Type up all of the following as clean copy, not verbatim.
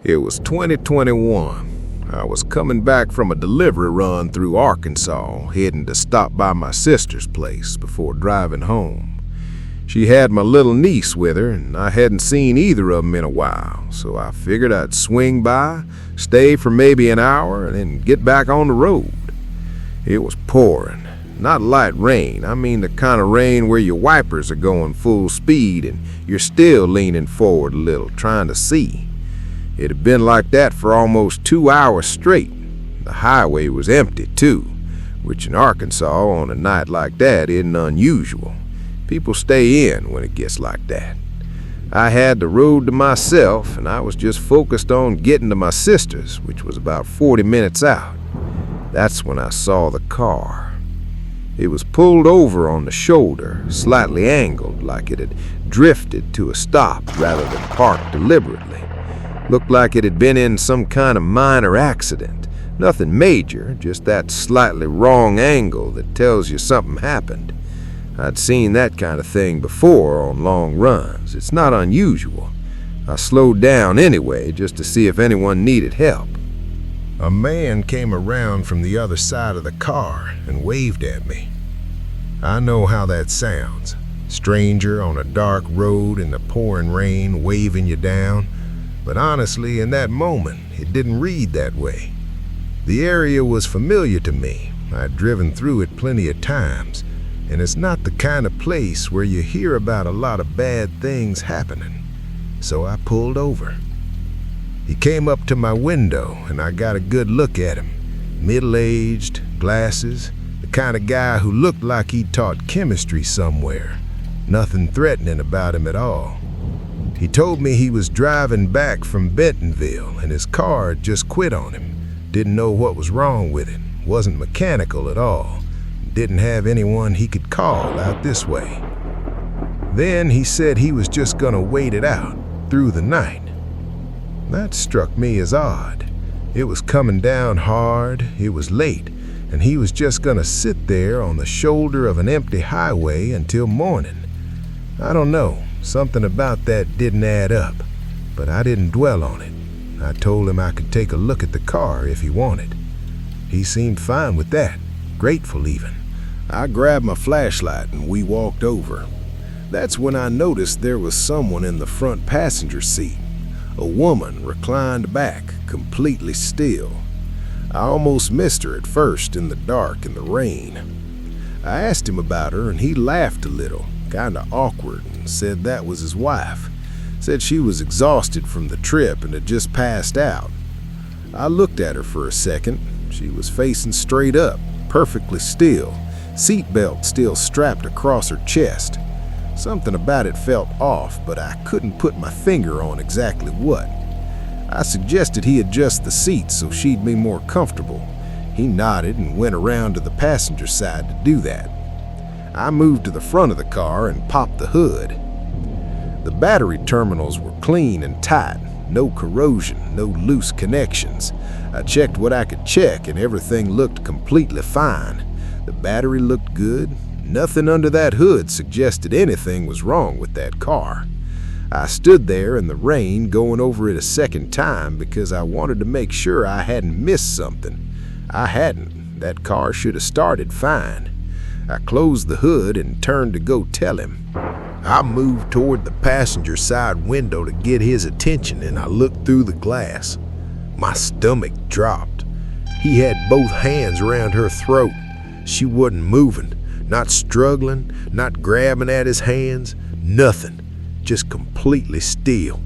It was 2021. I was coming back from a delivery run through Arkansas, heading to stop by my sister's place before driving home. She had my little niece with her, and I hadn't seen either of them in a while, so I figured I'd swing by, stay for maybe an hour, and then get back on the road. It was pouring. Not light rain, I mean the kind of rain where your wipers are going full speed and you're still leaning forward a little, trying to see. It had been like that for almost 2 hours straight. The highway was empty, too, which in Arkansas on a night like that isn't unusual. People stay in when it gets like that. I had the road to myself, and I was just focused on getting to my sister's, which was about 40 minutes out. That's when I saw the car. It was pulled over on the shoulder, slightly angled, like it had drifted to a stop rather than parked deliberately. Looked like it had been in some kind of minor accident. Nothing major, just that slightly wrong angle that tells you something happened. I'd seen that kind of thing before on long runs. It's not unusual. I slowed down anyway, just to see if anyone needed help. A man came around from the other side of the car and waved at me. I know how that sounds. Stranger on a dark road in the pouring rain waving you down. But honestly, in that moment, it didn't read that way. The area was familiar to me. I'd driven through it plenty of times, and it's not the kind of place where you hear about a lot of bad things happening. So I pulled over. He came up to my window, and I got a good look at him. Middle-aged, glasses, the kind of guy who looked like he'd taught chemistry somewhere. Nothing threatening about him at all. He told me he was driving back from Bentonville, and his car had just quit on him. Didn't know what was wrong with it. Wasn't mechanical at all. Didn't have anyone he could call out this way. Then he said he was just gonna wait it out through the night. That struck me as odd. It was coming down hard, it was late, and he was just gonna sit there on the shoulder of an empty highway until morning. I don't know, something about that didn't add up, but I didn't dwell on it. I told him I could take a look at the car if he wanted. He seemed fine with that, grateful even. I grabbed my flashlight and we walked over. That's when I noticed there was someone in the front passenger seat. A woman reclined back, completely still. I almost missed her at first in the dark and the rain. I asked him about her and he laughed a little, kinda awkward, and said that was his wife. Said she was exhausted from the trip and had just passed out. I looked at her for a second. She was facing straight up, perfectly still, seatbelt still strapped across her chest. Something about it felt off, but I couldn't put my finger on exactly what. I suggested he adjust the seat so she'd be more comfortable. He nodded and went around to the passenger side to do that. I moved to the front of the car and popped the hood. The battery terminals were clean and tight, no corrosion, no loose connections. I checked what I could check and everything looked completely fine. The battery looked good. Nothing under that hood suggested anything was wrong with that car. I stood there in the rain going over it a second time because I wanted to make sure I hadn't missed something. I hadn't. That car should have started fine. I closed the hood and turned to go tell him. I moved toward the passenger side window to get his attention, and I looked through the glass. My stomach dropped. He had both hands around her throat. She wasn't moving. Not struggling, not grabbing at his hands, nothing, just completely still.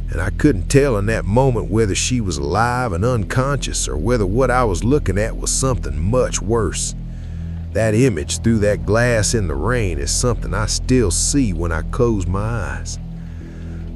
And I couldn't tell in that moment whether she was alive and unconscious or whether what I was looking at was something much worse. That image through that glass in the rain is something I still see when I close my eyes.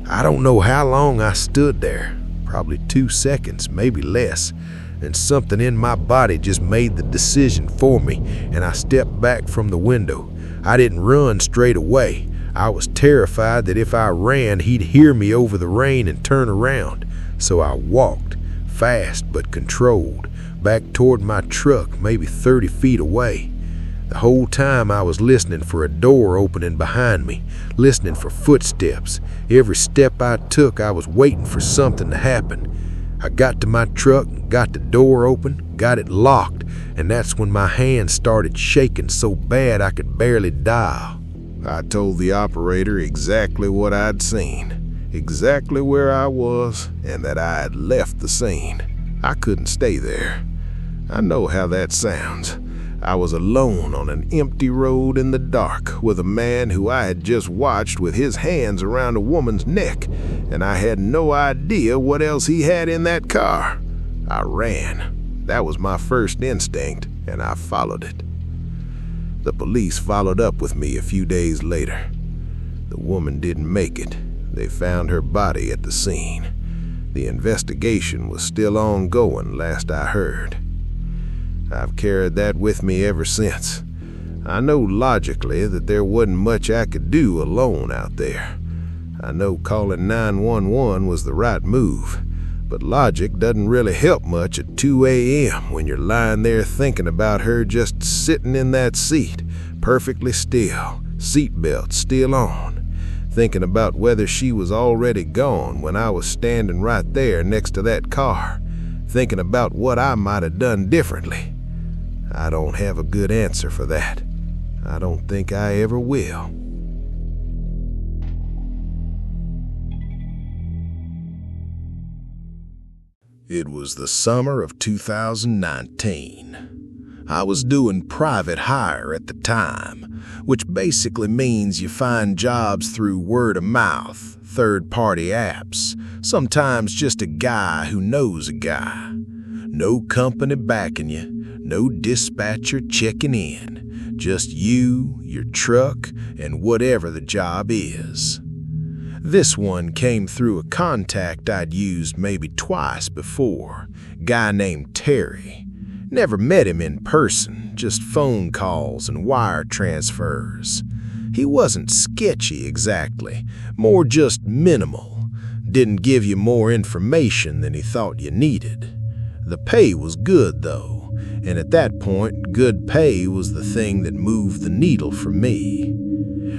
I don't know how long I stood there, probably 2 seconds, maybe less. And something in my body just made the decision for me, and I stepped back from the window. I didn't run straight away. I was terrified that if I ran, he'd hear me over the rain and turn around. So I walked, fast but controlled, back toward my truck, maybe 30 feet away. The whole time I was listening for a door opening behind me, listening for footsteps. Every step I took, I was waiting for something to happen. I got to my truck, got the door open, got it locked, and that's when my hands started shaking so bad I could barely dial. I told the operator exactly what I'd seen, exactly where I was, and that I had left the scene. I couldn't stay there. I know how that sounds. I was alone on an empty road in the dark with a man who I had just watched with his hands around a woman's neck, and I had no idea what else he had in that car. I ran. That was my first instinct, and I followed it. The police followed up with me a few days later. The woman didn't make it. They found her body at the scene. The investigation was still ongoing, last I heard. I've carried that with me ever since. I know logically that there wasn't much I could do alone out there. I know calling 911 was the right move, but logic doesn't really help much at 2 a.m. when you're lying there thinking about her just sitting in that seat, perfectly still, seatbelt still on, thinking about whether she was already gone when I was standing right there next to that car, thinking about what I might have done differently. I don't have a good answer for that. I don't think I ever will. It was the summer of 2019. I was doing private hire at the time, which basically means you find jobs through word of mouth, third-party apps, sometimes just a guy who knows a guy. No company backing you, no dispatcher checking in, just you, your truck, and whatever the job is. This one came through a contact I'd used maybe twice before, guy named Terry. Never met him in person, just phone calls and wire transfers. He wasn't sketchy exactly, more just minimal. Didn't give you more information than he thought you needed. The pay was good though, and at that point, good pay was the thing that moved the needle for me.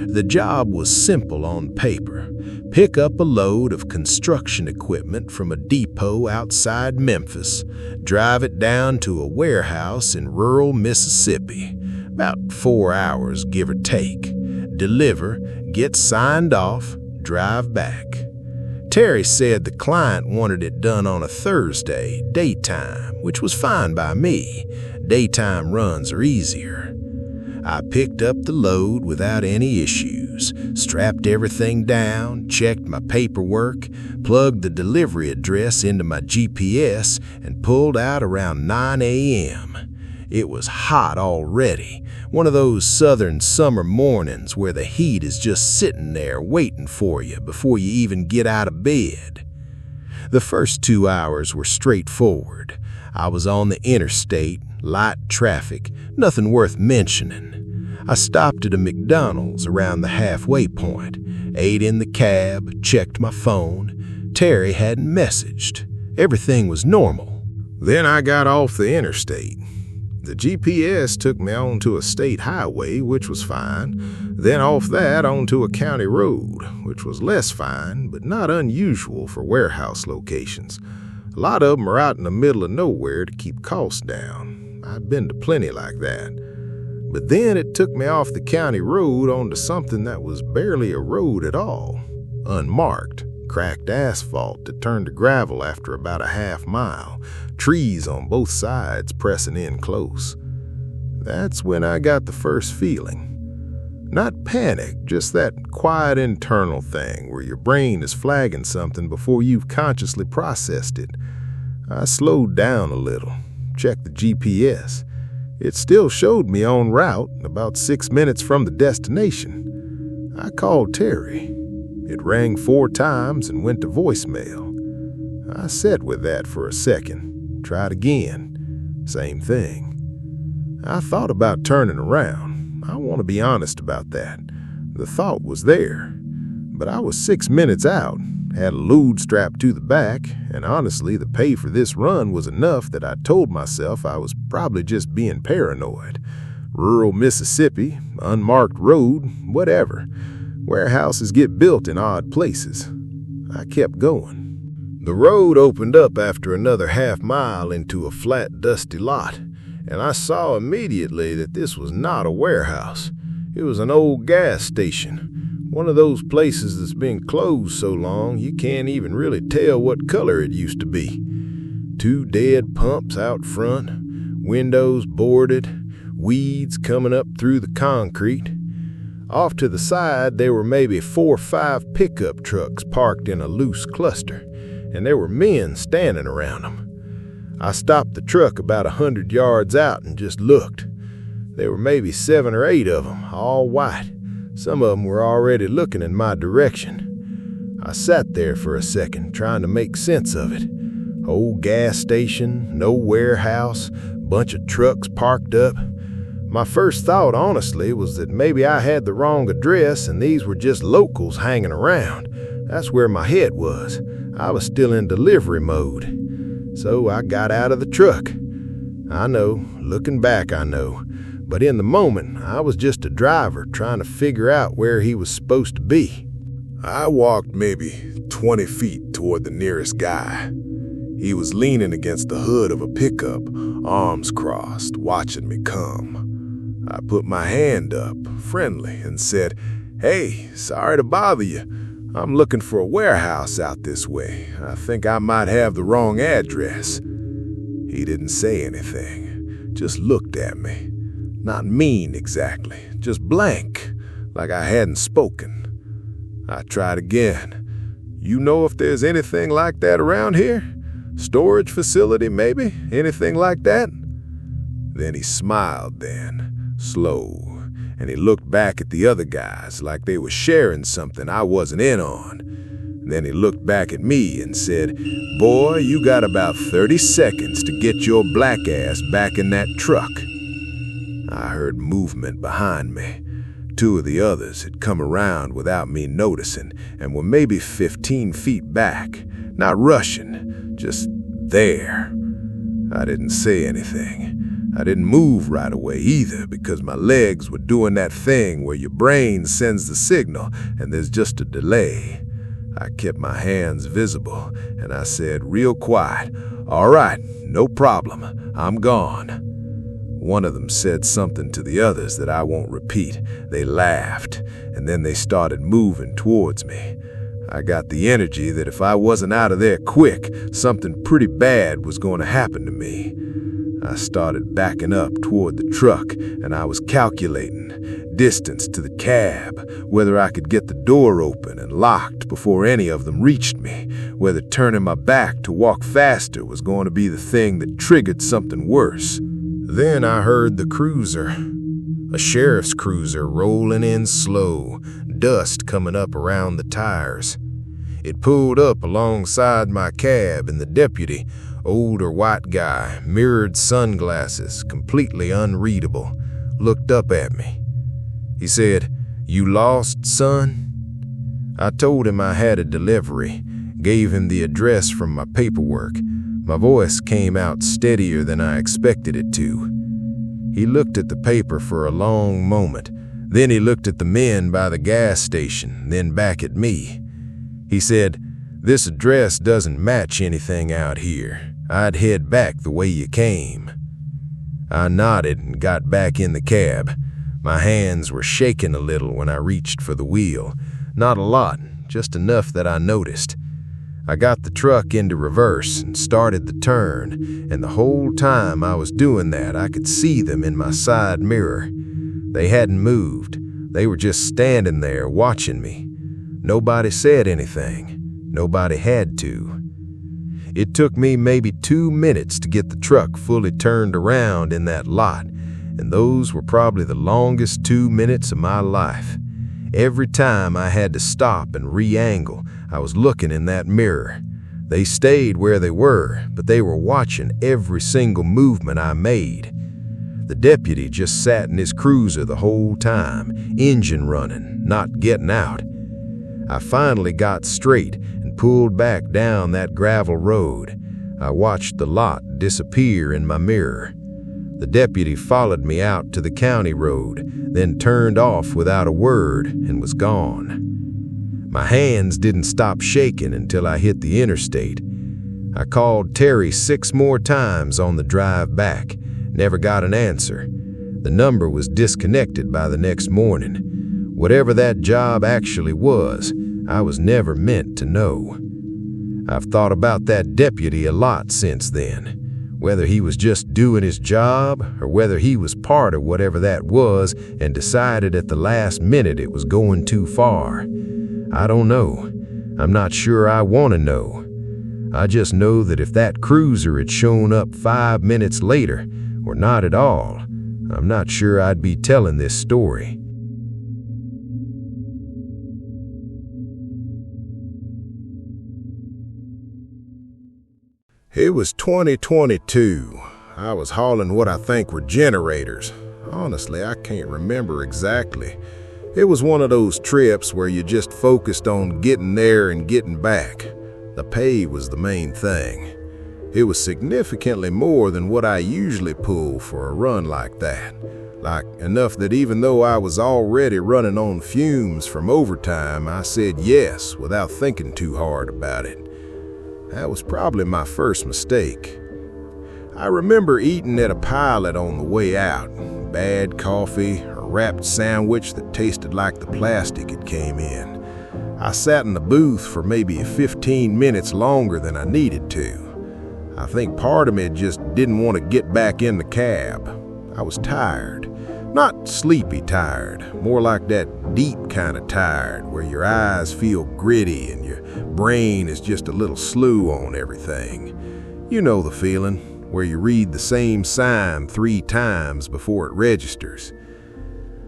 The job was simple on paper. Pick up a load of construction equipment from a depot outside Memphis, drive it down to a warehouse in rural Mississippi, about 4 hours give or take, deliver, get signed off, drive back. Terry said the client wanted it done on a Thursday, daytime, which was fine by me. Daytime runs are easier. I picked up the load without any issues, strapped everything down, checked my paperwork, plugged the delivery address into my GPS, and pulled out around 9 a.m. It was hot already, one of those southern summer mornings where the heat is just sitting there waiting for you before you even get out of bed. The first 2 hours were straightforward. I was on the interstate, light traffic, nothing worth mentioning. I stopped at a McDonald's around the halfway point, ate in the cab, checked my phone. Terry hadn't messaged. Everything was normal. Then I got off the interstate. The GPS took me onto a state highway, which was fine. Then off that onto a county road, which was less fine, but not unusual for warehouse locations. A lot of them are out in the middle of nowhere to keep costs down. I've been to plenty like that. But then it took me off the county road onto something that was barely a road at all. Unmarked, cracked asphalt that turned to gravel after about a half mile, trees on both sides pressing in close. That's when I got the first feeling. Not panic, just that quiet internal thing where your brain is flagging something before you've consciously processed it. I slowed down a little, checked the GPS. It still showed me en route, about 6 minutes from the destination. I called Terry. It rang 4 times and went to voicemail. I sat with that for a second, tried again. Same thing. I thought about turning around. I want to be honest about that. The thought was there. But I was 6 minutes out, had a load strapped to the back, and honestly, the pay for this run was enough that I told myself I was probably just being paranoid. Rural Mississippi, unmarked road, whatever. Warehouses get built in odd places. I kept going. The road opened up after another half-mile into a flat, dusty lot, and I saw immediately that this was not a warehouse. It was an old gas station, one of those places that's been closed so long you can't even really tell what color it used to be. 2 dead pumps out front, windows boarded, weeds coming up through the concrete. Off to the side, there were maybe 4 or 5 pickup trucks parked in a loose cluster, and there were men standing around them. I stopped the truck about 100 yards out and just looked. There were maybe 7 or 8 of them, all white. Some of them were already looking in my direction. I sat there for a second, trying to make sense of it. Old gas station, no warehouse, bunch of trucks parked up. My first thought, honestly, was that maybe I had the wrong address and these were just locals hanging around. That's where my head was. I was still in delivery mode. So I got out of the truck. I know, looking back I know, but in the moment I was just a driver trying to figure out where he was supposed to be. I walked maybe 20 feet toward the nearest guy. He was leaning against the hood of a pickup, arms crossed, watching me come. I put my hand up, friendly, and said, "Hey, sorry to bother you. I'm looking for a warehouse out this way. I think I might have the wrong address." He didn't say anything, just looked at me. Not mean exactly, just blank, like I hadn't spoken. I tried again. "You know if there's anything like that around here? Storage facility, maybe? Anything like that?" Then he smiled slow, and he looked back at the other guys like they were sharing something I wasn't in on. Then he looked back at me and said, "Boy, you got about 30 seconds to get your black ass back in that truck." I heard movement behind me. 2 of the others had come around without me noticing and were maybe 15 feet back, not rushing, just there. I didn't say anything. I didn't move right away either because my legs were doing that thing where your brain sends the signal and there's just a delay. I kept my hands visible and I said real quiet, "All right, no problem, I'm gone." One of them said something to the others that I won't repeat. They laughed and then they started moving towards me. I got the energy that if I wasn't out of there quick, something pretty bad was going to happen to me. I started backing up toward the truck, and I was calculating distance to the cab, whether I could get the door open and locked before any of them reached me, whether turning my back to walk faster was going to be the thing that triggered something worse. Then I heard the cruiser, a sheriff's cruiser rolling in slow, dust coming up around the tires. It pulled up alongside my cab, and the deputy, older white guy, mirrored sunglasses, completely unreadable, looked up at me. He said, "You lost, son?" I told him I had a delivery, gave him the address from my paperwork. My voice came out steadier than I expected it to. He looked at the paper for a long moment. Then he looked at the men by the gas station, then back at me. He said, "This address doesn't match anything out here. I'd head back the way you came." I nodded and got back in the cab. My hands were shaking a little when I reached for the wheel. Not a lot, just enough that I noticed. I got the truck into reverse and started the turn, and the whole time I was doing that, I could see them in my side mirror. They hadn't moved. They were just standing there watching me. Nobody said anything. Nobody had to. It took me maybe 2 minutes to get the truck fully turned around in that lot, and those were probably the longest 2 minutes of my life. Every time I had to stop and re-angle, I was looking in that mirror. They stayed where they were, but they were watching every single movement I made. The deputy just sat in his cruiser the whole time, engine running, not getting out. I finally got straight and pulled back down that gravel road. I watched the lot disappear in my mirror. The deputy followed me out to the county road, then turned off without a word and was gone. My hands didn't stop shaking until I hit the interstate, I called Terry 6 more times on the drive back, never got an answer. The number was disconnected by the next morning. Whatever that job actually was, I was never meant to know. I've thought about that deputy a lot since then, whether he was just doing his job or whether he was part of whatever that was and decided at the last minute it was going too far. I don't know. I'm not sure I want to know. I just know that if that cruiser had shown up 5 minutes later, or not at all, I'm not sure I'd be telling this story. It was 2022. I was hauling what I think were generators. Honestly, I can't remember exactly. It was one of those trips where you just focused on getting there and getting back. The pay was the main thing. It was significantly more than what I usually pull for a run like that. Like enough that even though I was already running on fumes from overtime, I said yes without thinking too hard about it. That was probably my first mistake. I remember eating at a Pilot on the way out. Bad coffee, a wrapped sandwich that tasted like the plastic it came in. I sat in the booth for maybe 15 minutes longer than I needed to. I think part of me just didn't want to get back in the cab. I was tired. Not sleepy tired, more like that deep kind of tired where your eyes feel gritty and your brain is just a little slew on everything. You know the feeling, where you read the same sign 3 times before it registers.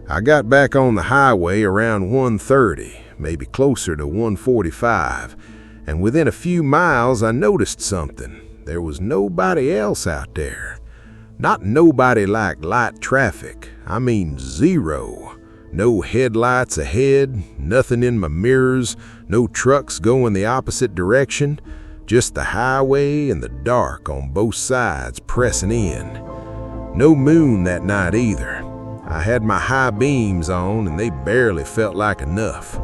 I got back on the highway around 1:30, maybe closer to 1:45, and within a few miles I noticed something. There was nobody else out there. Not nobody like light traffic, I mean zero. No headlights ahead, nothing in my mirrors, no trucks going the opposite direction, just the highway and the dark on both sides pressing in. No moon that night either. I had my high beams on and they barely felt like enough.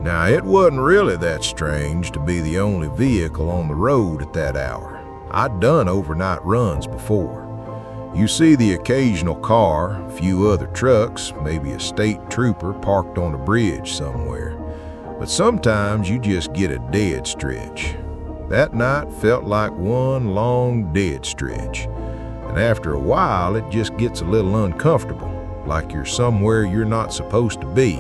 Now it wasn't really that strange to be the only vehicle on the road at that hour. I'd done overnight runs before. You see the occasional car, a few other trucks, maybe a state trooper parked on a bridge somewhere. But sometimes you just get a dead stretch. That night felt like one long dead stretch. And after a while, it just gets a little uncomfortable, like you're somewhere you're not supposed to be.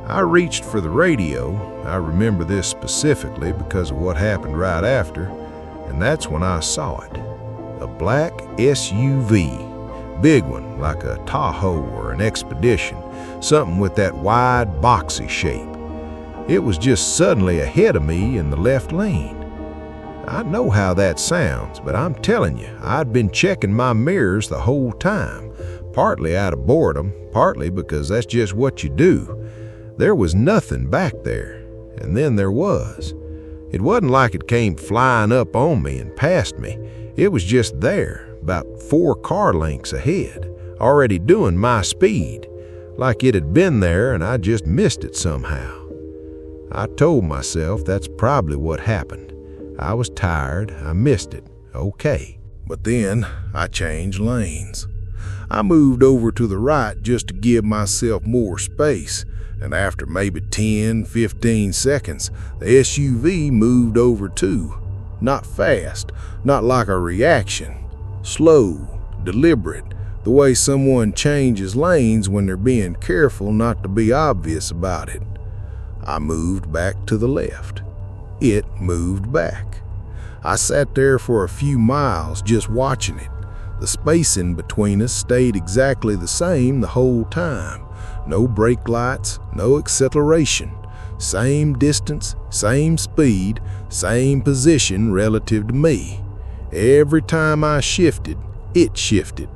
I reached for the radio. I remember this specifically because of what happened right after, and that's when I saw it. A black SUV, big one like a Tahoe or an Expedition, something with that wide, boxy shape. It was just suddenly ahead of me in the left lane. I know how that sounds, but I'm telling you, I'd been checking my mirrors the whole time, partly out of boredom, partly because that's just what you do. There was nothing back there, and then there was. It wasn't like it came flying up on me and past me. It was just there, about 4 car lengths ahead, already doing my speed, like it had been there and I just missed it somehow. I told myself that's probably what happened. I was tired, I missed it, okay. But then I changed lanes. I moved over to the right just to give myself more space, and after maybe 10-15 seconds, the SUV moved over too. Not fast, not like a reaction. Slow, deliberate, the way someone changes lanes when they're being careful not to be obvious about it. I moved back to the left. It moved back. I sat there for a few miles just watching it. The spacing between us stayed exactly the same the whole time. No brake lights, no acceleration. Same distance, same speed, same position relative to me. Every time I shifted, it shifted.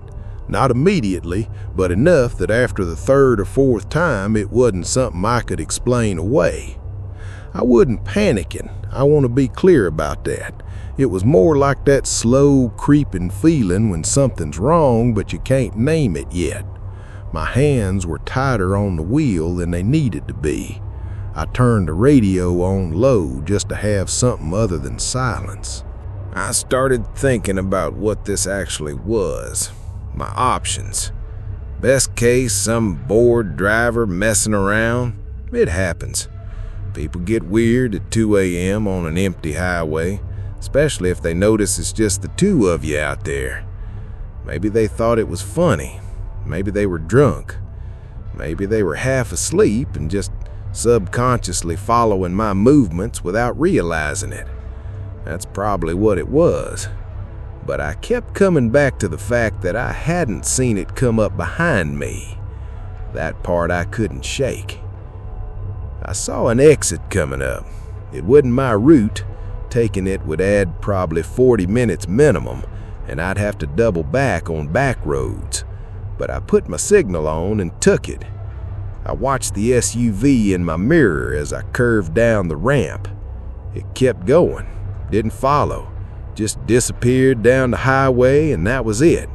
Not immediately, but enough that after the 3rd or 4th time, it wasn't something I could explain away. I wasn't panicking, I want to be clear about that. It was more like that slow, creeping feeling when something's wrong, but you can't name it yet. My hands were tighter on the wheel than they needed to be. I turned the radio on low just to have something other than silence. I started thinking about what this actually was, my options. Best case, some bored driver messing around. It happens. People get weird at 2 a.m. on an empty highway, especially if they notice it's just the two of you out there. Maybe they thought it was funny. Maybe they were drunk. Maybe they were half asleep and just subconsciously following my movements without realizing it. That's probably what it was. But I kept coming back to the fact that I hadn't seen it come up behind me. That part I couldn't shake. I saw an exit coming up. It wasn't my route. Taking it would add probably 40 minutes minimum, and I'd have to double back on back roads. But I put my signal on and took it. I watched the SUV in my mirror as I curved down the ramp. It kept going, didn't follow, just disappeared down the highway, and that was it.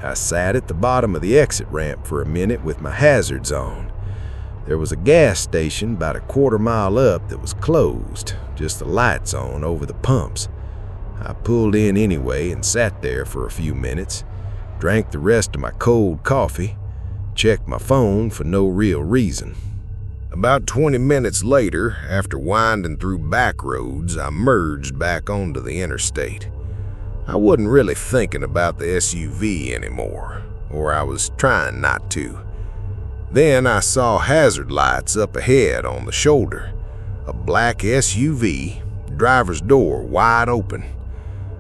I sat at the bottom of the exit ramp for a minute with my hazards on. There was a gas station about a quarter-mile up that was closed, just the lights on over the pumps. I pulled in anyway and sat there for a few minutes, drank the rest of my cold coffee, checked my phone for no real reason. About 20 minutes later, after winding through back roads, I merged back onto the interstate. I wasn't really thinking about the SUV anymore, or I was trying not to. Then I saw hazard lights up ahead on the shoulder. A black SUV, driver's door wide open.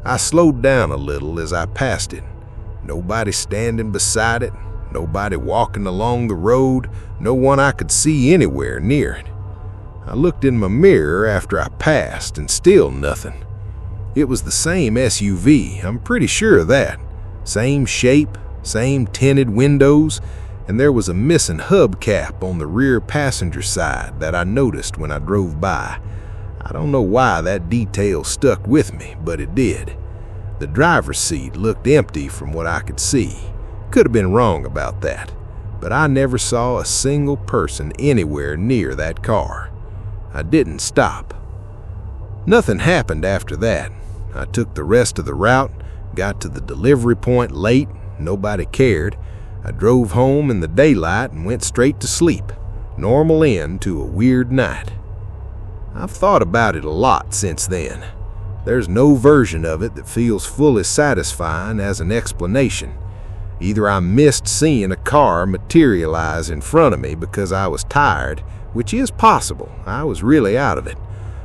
I slowed down a little as I passed it. Nobody standing beside it, nobody walking along the road, no one I could see anywhere near it. I looked in my mirror after I passed, and still nothing. It was the same SUV, I'm pretty sure of that. Same shape, same tinted windows, and there was a missing hubcap on the rear passenger side that I noticed when I drove by. I don't know why that detail stuck with me, but it did. The driver's seat looked empty from what I could see. Could have been wrong about that, but I never saw a single person anywhere near that car. I didn't stop. Nothing happened after that. I took the rest of the route, got to the delivery point late, nobody cared. I drove home in the daylight and went straight to sleep. Normal end to a weird night. I've thought about it a lot since then. There's no version of it that feels fully satisfying as an explanation. Either I missed seeing a car materialize in front of me because I was tired, which is possible, I was really out of it,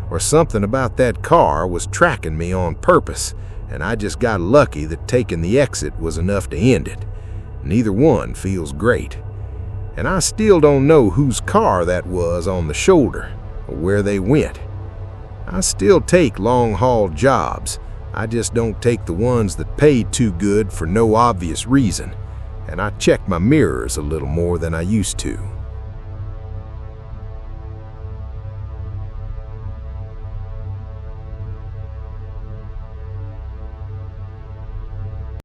or something about that car was tracking me on purpose, and I just got lucky that taking the exit was enough to end it. Neither one feels great. And I still don't know whose car that was on the shoulder, or where they went. I still take long-haul jobs. I just don't take the ones that pay too good for no obvious reason, and I check my mirrors a little more than I used to.